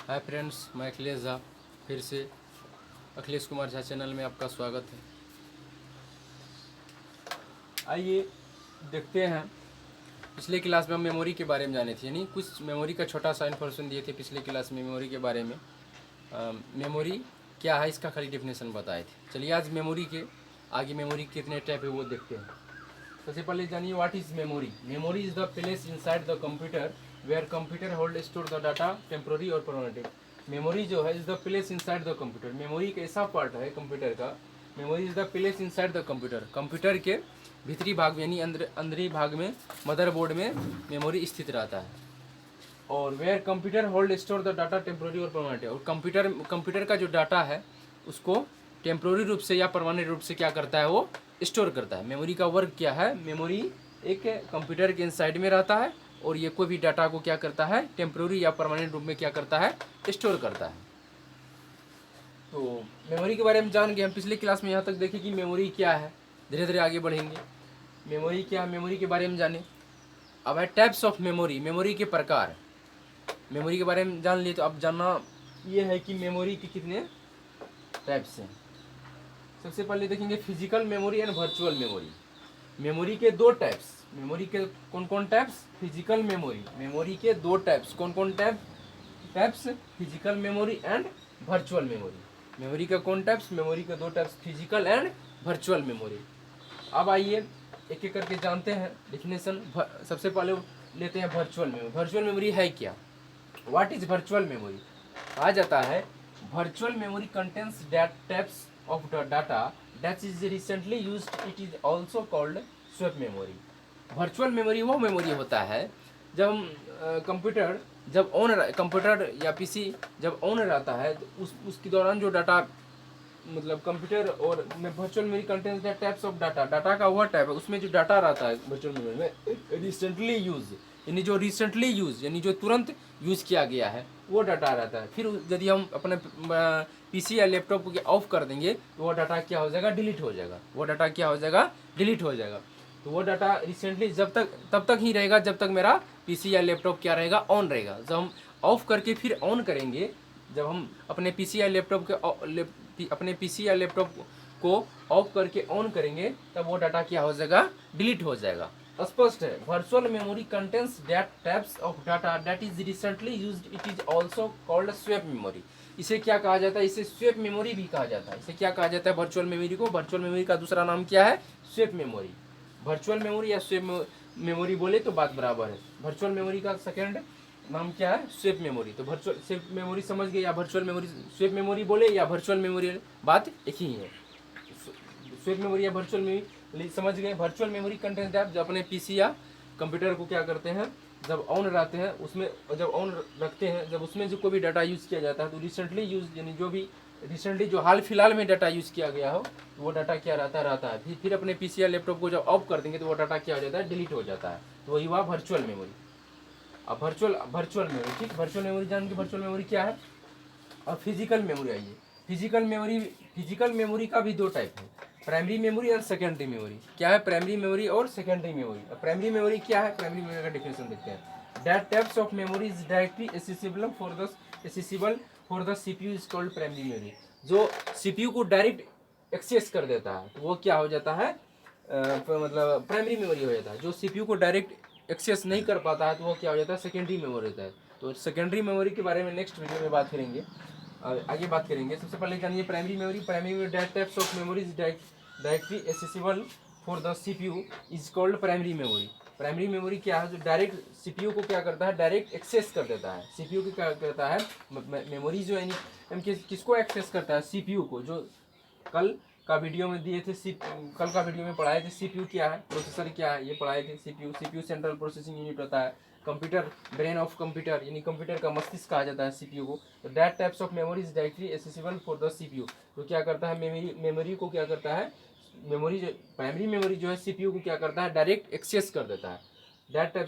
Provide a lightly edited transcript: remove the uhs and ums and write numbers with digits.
Hi friends, मैं अखिलेश झा फिर से अखिलेश कुमार झा चैनल में आपका स्वागत है। आइए देखते हैं। पिछले क्लास में हम मेमोरी के बारे में जाने थे, यानी कुछ मेमोरी का छोटा सा इन्फॉर्मेशन दिए थे पिछले क्लास में मेमोरी के बारे में। मेमोरी क्या है इसका खाली डेफिनेशन बताए थे। चलिए आज मेमोरी के आगे मेमोरी कितने टाइप है वो देखते हैं। सबसे पहले जानिए what is memory. Memory is the place inside the computer where computer hold store the data temporary और परमानेंट। मेमोरी जो है is the place inside the computer. Memory एक ऐसा पार्ट है कंप्यूटर का। Memory is the place inside the computer. Computer के भीतरी भाग में यानी अंदरी भाग में मदरबोर्ड में मेमोरी स्थित रहता है। और where computer hold store the data temporary और परमानेंट। और कंप्यूटर का जो डाटा है उसको टेम्पोररी रूप से या परमानेंट रूप से क्या करता है, वो स्टोर करता है। मेमोरी का वर्क क्या है, मेमोरी एक कंप्यूटर के इनसाइड में रहता है और ये कोई भी डाटा को क्या करता है, टेम्पोररी या परमानेंट रूप में क्या करता है, स्टोर करता है। तो मेमोरी के बारे में जान के हम पिछले क्लास में यहाँ तक देखें कि मेमोरी क्या है। धीरे धीरे आगे बढ़ेंगे। मेमोरी क्या, मेमोरी के बारे में जाने। अब है टाइप्स ऑफ मेमोरी, मेमोरी के प्रकार। मेमोरी के बारे में जान लिए तो अब जानना ये है कि मेमोरी के कितने टाइप्स हैं। सबसे पहले देखेंगे physical memory and virtual memory. Memory के दो टाइप्स। मेमोरी के कौन कौन टाइप्स, फिजिकल मेमोरी। मेमोरी के दो टाइप्स, कौन कौन types, physical memory and virtual memory. Memory का कौन टाइप्स, मेमोरी के दो types, physical and virtual memory. अब आइए एक एक करके जानते हैं डेफिनेशन। सबसे पहले लेते हैं वर्चुअल मेमोरी। वर्चुअल मेमोरी है क्या, व्हाट इज वर्चुअल मेमोरी। कहा जाता है virtual memory contains that types of the data that is recently used, it is also called swap memory। Virtual memory वो मेमोरी होता है जब हम कंप्यूटर जब ऑन, कंप्यूटर या पीसी जब ऑन रहता है तो उसके दौरान जो डाटा मतलब कंप्यूटर और virtual memory contains the types of data. Data का वह टाइप है उसमें जो डाटा रहता है वर्चुअल मेमोरी में रिसेंटली यूज, यानी जो रिसेंटली यूज यानी जो तुरंत यूज़ किया गया है वो डाटा रहता है। फिर यदि हम अपने पीसी या लैपटॉप को ऑफ कर देंगे तो वो डाटा क्या हो जाएगा, डिलीट हो जाएगा। वो डाटा क्या हो जाएगा, डिलीट हो जाएगा। तो वो डाटा रिसेंटली तब तक ही रहेगा जब तक मेरा पीसी या लैपटॉप क्या रहेगा, ऑन रहेगा। जब हम ऑफ करके फिर ऑन करेंगे, जब हम अपने पीसी या लैपटॉप के अपने पीसी या लैपटॉप को ऑफ करके ऑन करेंगे तब वो डाटा क्या हो जाएगा, डिलीट हो जाएगा। स्पष्ट है। Virtual memory contains that types of data that is recently used, it is also called swap memory. इसे क्या कहा जाता है, इसे स्वैप मेमोरी भी कहा जाता है। इसे क्या कहा जाता है, वर्चुअल मेमोरी को। वर्चुअल मेमोरी का दूसरा नाम क्या है, स्वैप मेमोरी। वर्चुअल मेमोरी या स्वैप मेमोरी बोले तो बात बराबर है। वर्चुअल मेमोरी का सेकेंड नाम क्या है, स्वैप मेमोरी। तो वर्चुअल स्वैप मेमोरी समझ गए, या वर्चुअल मेमोरी स्वैप मेमोरी बोले या वर्चुअल मेमोरी, बात एक ही है। स्वैप मेमोरी या वर्चुअल मेमोरी समझ गए। वर्चुअल मेमोरी कंटेंट आप जब अपने पीसी या कंप्यूटर को क्या करते हैं, जब ऑन रहते हैं उसमें, जब ऑन रखते हैं, जब उसमें जो कोई भी डाटा यूज़ किया जाता है तो रिसेंटली यूज यानी जो भी रिसेंटली जो हाल फिलहाल में डाटा यूज़ किया गया हो तो वो डाटा क्या रहता है। फिर अपने पीसी या लैपटॉप को जब ऑफ कर देंगे तो वो डाटा क्या हो जाता है, डिलीट हो जाता है। तो वही हुआ वर्चुअल मेमोरी। अब वर्चुअल मेमोरी, ठीक। वर्चुअल मेमोरी जान के वर्चुअल मेमोरी क्या है। और फिजिकल मेमोरी आइए। फिजिकल मेमोरी का भी दो टाइप है, प्राइमरी मेमोरी और सेकेंडरी मेमोरी। क्या है प्राइमरी मेमोरी और सेकेंडरी मेमोरी। प्राइमरी मेमोरी क्या है, प्राइमरी मेमोरी का डेफिनेशन देखते हैं। That types of memory is directly accessible for the CPU is called primary memory. जो सीपीयू को डायरेक्ट एक्सेस कर देता है तो वो क्या हो जाता है, मतलब प्राइमरी मेमोरी हो जाता है। जो सीपीयू को डायरेक्ट एक्सेस नहीं कर पाता है तो वो क्या हो जाता है, सेकेंडरी मेमोरी होता है। तो सेकेंडरी मेमोरी के बारे में नेक्स्ट वीडियो में बात करेंगे, आगे बात करेंगे। सबसे पहले जानिए primary memory. Primary memory that types of memories directly accessible for the CPU is called primary memory. Primary memory क्या है, जो डायरेक्ट सीपीयू को क्या करता है, डायरेक्ट एक्सेस कर देता है। सीपीयू को क्या करता है, मेमोरी जो है किसको एक्सेस करता है, सीपीयू को। जो कल का वीडियो में दिए थे, कल का वीडियो में पढ़ाए थे सीपीयू क्या है, प्रोसेसर क्या है, ये पढ़ाए थे। सीपीयू सेंट्रल प्रोसेसिंग यूनिट होता है। कंप्यूटर ब्रेन ऑफ कंप्यूटर यानी कंप्यूटर का मस्तिष्क कहा जाता है सीपीयू को। तो that types of memory is directly accessible for the CPU. तो क्या करता है, मेमोरी को क्या करता है, मेमोरी जो प्राइमरी मेमोरी जो है सीपीयू को क्या करता है, डायरेक्ट एक्सेस कर देता है। That types